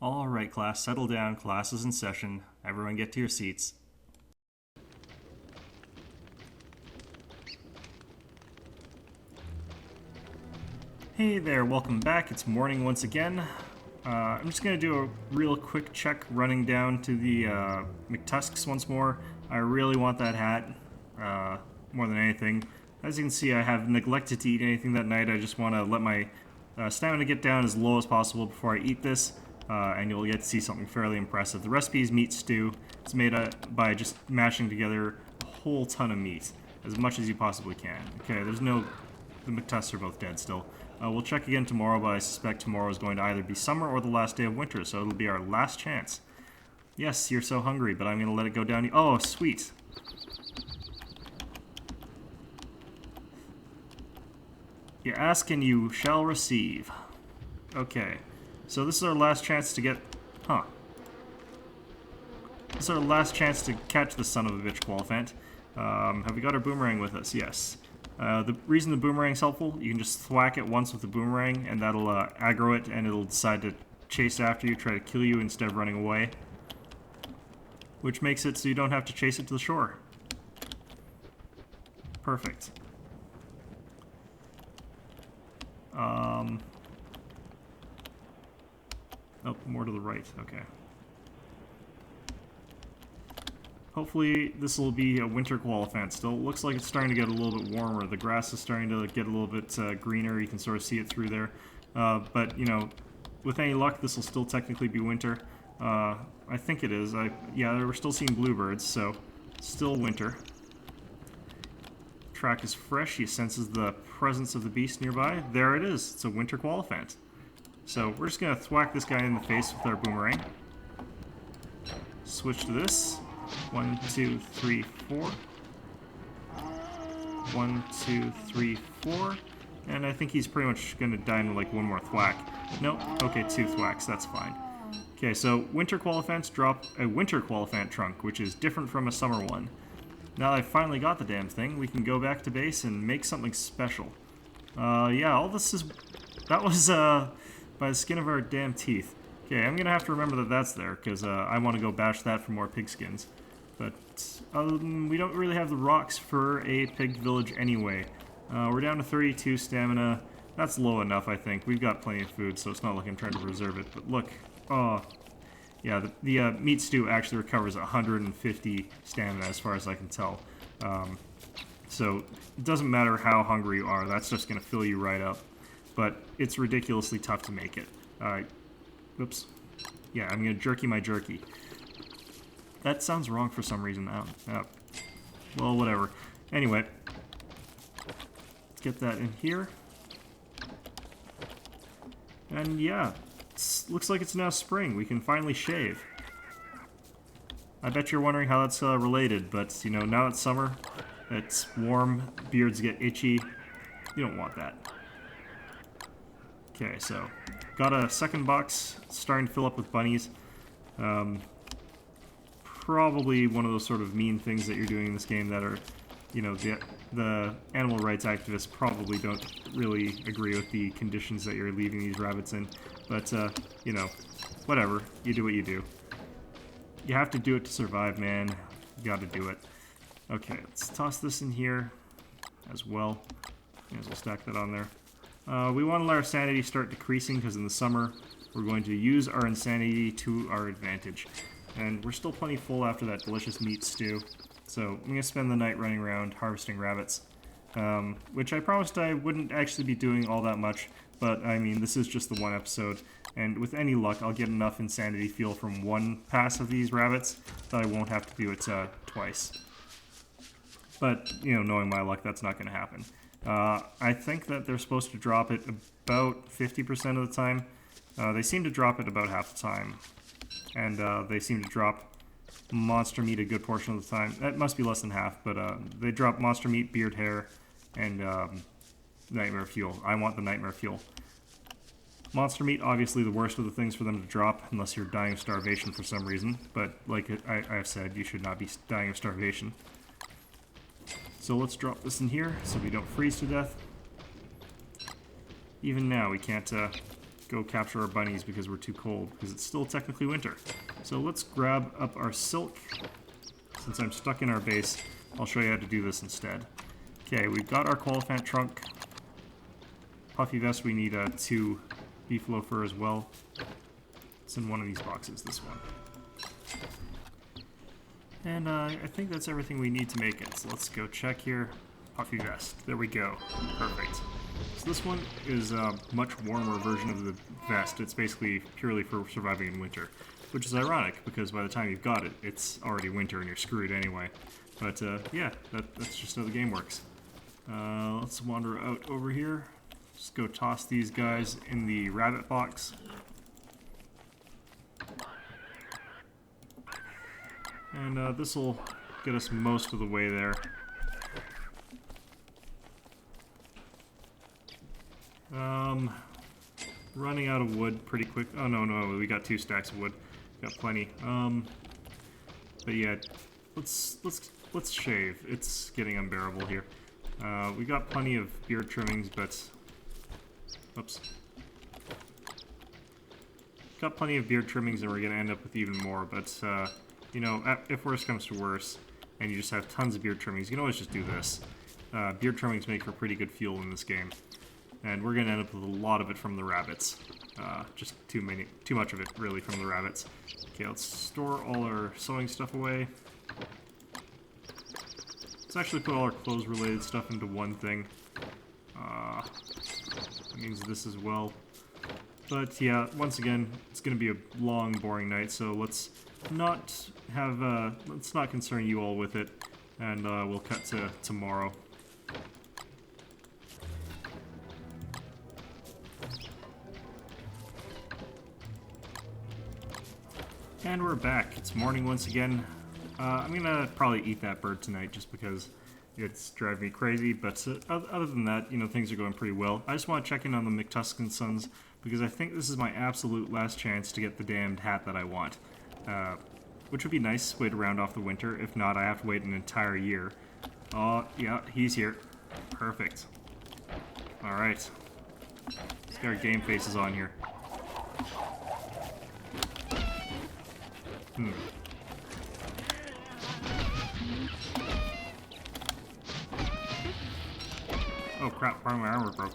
All right, class, settle down. Class is in session. Everyone get to your seats. Hey there, welcome back. It's morning once again. I'm just going to do a real quick check running down to the McTusks once more. I really want that hat more than anything. As you can see, I have neglected to eat anything that night. I just want to let my stamina get down as low as possible before I eat this, and you'll get to see something fairly impressive. The recipe is meat stew. It's made by just mashing together a whole ton of meat, as much as you possibly can. Okay, there's no... The McTusks are both dead still. We'll check again tomorrow, but I suspect tomorrow is going to either be summer or the last day of winter, so it'll be our last chance. Yes, you're so hungry, but I'm going to let it go down. Oh, sweet. You ask and you shall receive. Okay, so this is our last chance to get... Huh. This is our last chance to catch the son of a bitch Qualiphant. Have we got our boomerang with us? Yes. The reason the boomerang's helpful, you can just thwack it once with the boomerang, and that'll aggro it, and it'll decide to chase after you, try to kill you instead of running away. Which makes it so you don't have to chase it to the shore. Perfect. Oh, more to the right, okay. Hopefully this will be a winter Qualiphant still. It looks like it's starting to get a little bit warmer. The grass is starting to get a little bit greener. You can sort of see it through there. But, you know, with any luck, this will still technically be winter. I think it is. Yeah, we're still seeing bluebirds, so still winter. Track is fresh. He senses the presence of the beast nearby. There it is. It's a winter Qualiphant. So we're just going to thwack this guy in the face with our boomerang. Switch to this. 1, 2, 3, 4. 1, 2, 3, 4. And I think he's pretty much going to die in like one more thwack. Nope. Okay, 2 thwacks. That's fine. Okay, so winter Qualiphants drop a winter Qualiphant trunk, which is different from a summer one. Now that I finally got the damn thing, we can go back to base and make something special. Yeah, all this is... That was, by the skin of our damn teeth. Okay, I'm gonna have to remember that that's there, because I want to go bash that for more pigskins. But we don't really have the rocks for a pig village anyway. We're down to 32 stamina. That's low enough, I think. We've got plenty of food, so it's not like I'm trying to reserve it. But look, oh, yeah, the meat stew actually recovers 150 stamina as far as I can tell. So it doesn't matter how hungry you are, that's just going to fill you right up. But it's ridiculously tough to make it. Oops. Yeah, I'm going to jerky my jerky. That sounds wrong for some reason. Well, whatever. Anyway, let's get that in here. And yeah, looks like it's now spring. We can finally shave. I bet you're wondering how that's related, but you know, now it's summer, it's warm, beards get itchy. You don't want that. Okay, so got a second box, starting to fill up with bunnies. Probably one of those sort of mean things that you're doing in this game that are, you know, the animal rights activists probably don't really agree with the conditions that you're leaving these rabbits in. But, you know, whatever. You do what you do. You have to do it to survive, man. You gotta do it. Okay, let's toss this in here as well. May as well stack that on there. We want to let our sanity start decreasing because in the summer we're going to use our insanity to our advantage. And we're still plenty full after that delicious meat stew. So I'm going to spend the night running around harvesting rabbits. Which I promised I wouldn't actually be doing all that much. But, I mean, this is just the one episode. And with any luck, I'll get enough insanity fuel from one pass of these rabbits that I won't have to do it twice. But, you know, knowing my luck, that's not going to happen. I think that they're supposed to drop it about 50% of the time. They seem to drop it about half the time. And they seem to drop monster meat a good portion of the time. That must be less than half, but they drop monster meat, beard hair, and nightmare fuel. I want the nightmare fuel. Monster meat, obviously the worst of the things for them to drop, unless you're dying of starvation for some reason. But like I've said, you should not be dying of starvation. So let's drop this in here so we don't freeze to death. Even now, we can't go capture our bunnies because we're too cold, because it's still technically winter. So let's grab up our silk. Since I'm stuck in our base, I'll show you how to do this instead. Okay, we've got our qualifiant trunk. Puffy vest, we need 2 beefalo fur as well. It's in one of these boxes, this one. And I think that's everything we need to make it. So let's go check here. Puffy vest. There we go. Perfect. So this one is a much warmer version of the vest. It's basically purely for surviving in winter, which is ironic because by the time you've got it, it's already winter and you're screwed anyway. But yeah, that's just how the game works. Let's wander out over here. Just go toss these guys in the rabbit box. And this will get us most of the way there. Running out of wood pretty quick. Oh no, we got 2 stacks of wood. Got plenty. But yeah, let's shave. It's getting unbearable here. We got plenty of beard trimmings, but oops. Got plenty of beard trimmings, and we're gonna end up with even more. But you know, if worse comes to worse, and you just have tons of beard trimmings, you can always just do this. Beard trimmings make for pretty good fuel in this game. And we're going to end up with a lot of it from the rabbits. Just too much of it, really, from the rabbits. Okay, let's store all our sewing stuff away. Let's actually put all our clothes-related stuff into one thing. That means this as well. But yeah, once again, it's going to be a long, boring night, so let's not concern you all with it, and we'll cut to tomorrow. And we're back. It's morning once again. I'm gonna probably eat that bird tonight just because it's driving me crazy, but other than that, you know, things are going pretty well. I just want to check in on the McTuscan Sons because I think this is my absolute last chance to get the damned hat that I want. Which would be nice way to round off the winter. If not, I have to wait an entire year. Oh, yeah, he's here. Perfect. Alright. Let's get our game faces on here. Oh crap, part of my armor broke.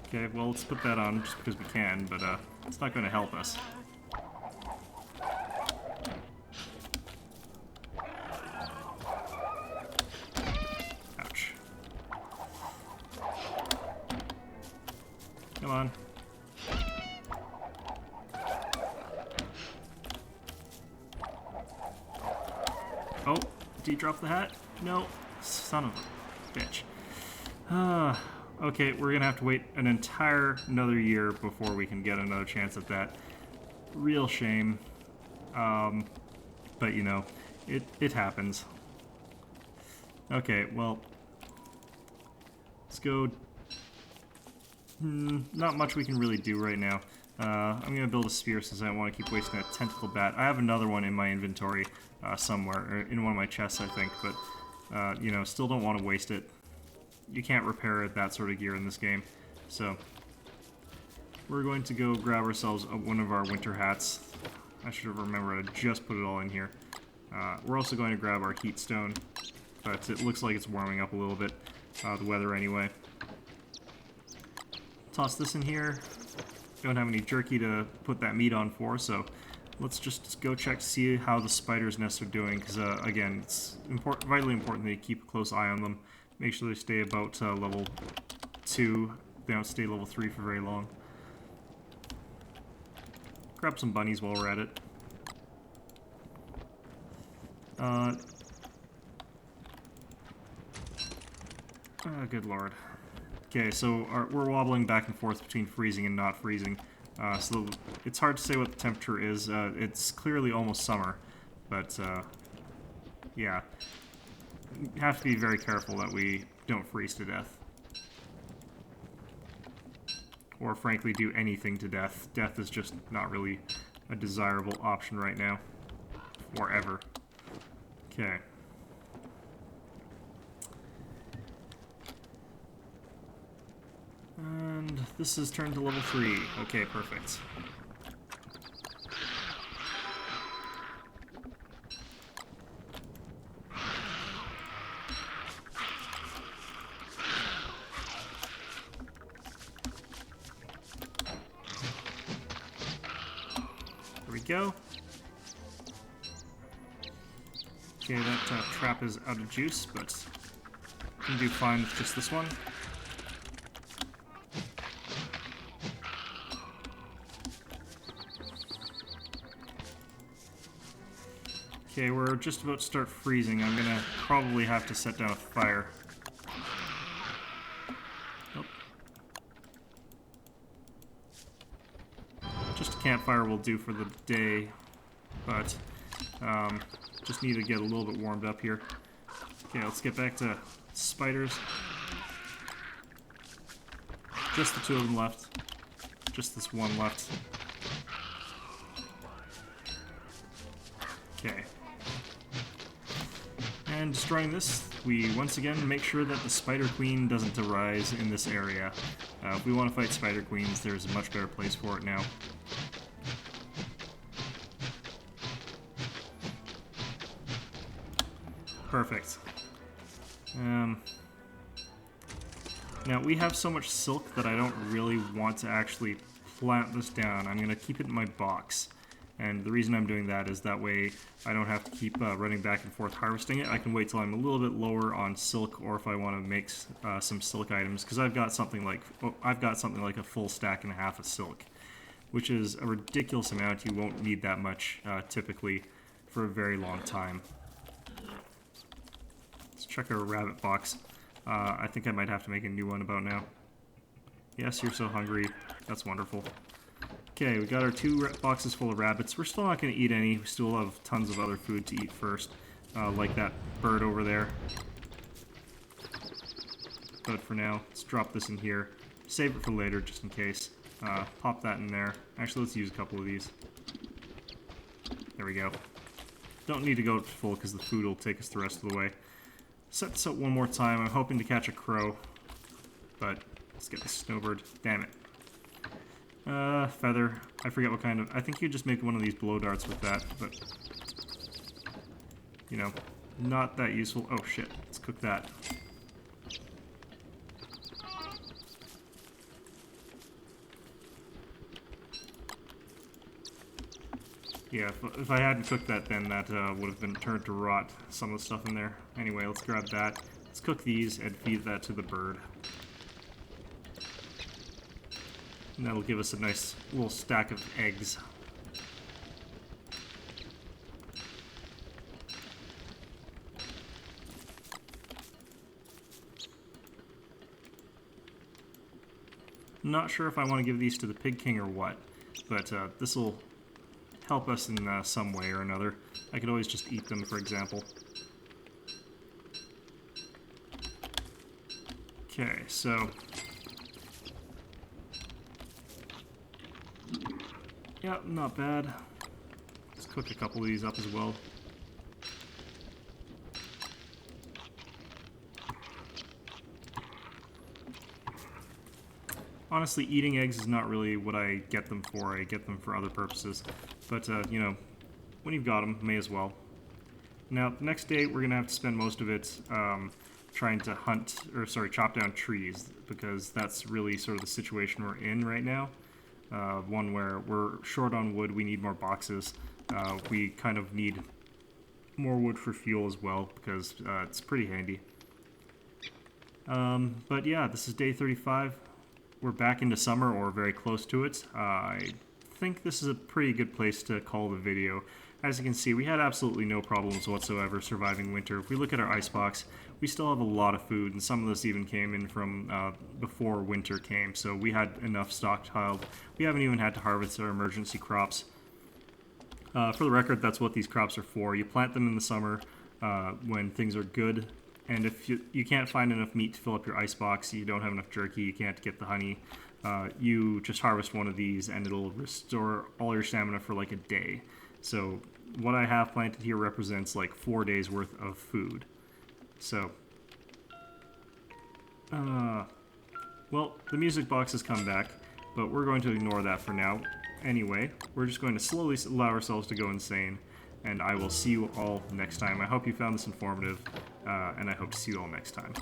Okay, well let's put that on just because we can, but it's not going to help us. Ouch. Come on. Oh, did he drop the hat? No. Son of a bitch. Okay, we're gonna have to wait another year before we can get another chance at that. Real shame. But you know, it happens. Okay, well, let's go. Not much we can really do right now. I'm gonna build a spear since I don't want to keep wasting a tentacle bat. I have another one in my inventory somewhere, or in one of my chests, I think, but you know, still don't want to waste it. You can't repair that sort of gear in this game, so we're going to go grab ourselves one of our winter hats. I should have remembered to just put it all in here. We're also going to grab our heat stone, but it looks like it's warming up a little bit, the weather anyway. Toss this in here. Don't have any jerky to put that meat on for, so let's just go check to see how the spider's nests are doing, because again, it's vitally important that you keep a close eye on them. Make sure they stay about level 2. They don't stay level 3 for very long. Grab some bunnies while we're at it. Oh, good lord. Okay, so we're wobbling back and forth between freezing and not freezing. So it's hard to say what the temperature is. It's clearly almost summer, but yeah. You have to be very careful that we don't freeze to death. Or frankly do anything to death. Death is just not really a desirable option right now. Or ever. Okay. And this is turned to level 3. Okay, perfect. There we go. Okay, that trap is out of juice, but can do fine with just this one. Okay, we're just about to start freezing. I'm gonna probably have to set down a fire. Nope. Just a campfire will do for the day, but just need to get a little bit warmed up here. Okay, let's get back to spiders. Just the 2 of them left. Just this one left. Okay. And destroying this, we once again make sure that the Spider Queen doesn't arise in this area. If we want to fight Spider Queens, there's a much better place for it now. Perfect. Now, we have so much silk that I don't really want to actually plant this down. I'm going to keep it in my box. And the reason I'm doing that is that way I don't have to keep running back and forth harvesting it. I can wait till I'm a little bit lower on silk, or if I want to make some silk items, because I've got something like a full stack and a half of silk, which is a ridiculous amount. You won't need that much typically for a very long time. Let's check our rabbit box. I think I might have to make a new one about now. Yes, you're so hungry. That's wonderful. Okay, we got our 2 boxes full of rabbits. We're still not going to eat any. We still have tons of other food to eat first, like that bird over there. But for now, let's drop this in here. Save it for later, just in case. Pop that in there. Actually, let's use a couple of these. There we go. Don't need to go full because the food will take us the rest of the way. Set this up one more time. I'm hoping to catch a crow, but let's get the snowbird. Damn it. Feather. I forget what kind of... I think you just make one of these blow darts with that, but... You know, not that useful. Oh, shit. Let's cook that. Yeah, if I hadn't cooked that, then that would have been turned to rot, some of the stuff in there. Anyway, let's grab that. Let's cook these and feed that to the bird. And that'll give us a nice little stack of eggs. I'm not sure if I want to give these to the Pig King or what, but this will help us in some way or another. I could always just eat them, for example. Okay, so... yeah, not bad. Let's cook a couple of these up as well. Honestly, eating eggs is not really what I get them for. I get them for other purposes. But, you know, when you've got them, may as well. Now, the next day, we're going to have to spend most of it trying to chop down trees, because that's really sort of the situation we're in right now. One where we're short on wood, we need more boxes. We kind of need more wood for fuel as well, because it's pretty handy. But yeah, this is day 35. We're back into summer, or very close to it. I think this is a pretty good place to call the video. As you can see, we had absolutely no problems whatsoever surviving winter. If we look at our icebox, we still have a lot of food, and some of this even came in from before winter came, so we had enough stockpiled. We haven't even had to harvest our emergency crops. For the record, that's what these crops are for. You plant them in the summer when things are good, and if you can't find enough meat to fill up your icebox, you don't have enough jerky, you can't get the honey, you just harvest one of these and it'll restore all your stamina for like a day. So what I have planted here represents like 4 days worth of food. So Well, the music box has come back, but we're going to ignore that for now. Anyway, we're just going to slowly allow ourselves to go insane, and I will see you all next time. I hope you found this informative, and I hope to see you all next time.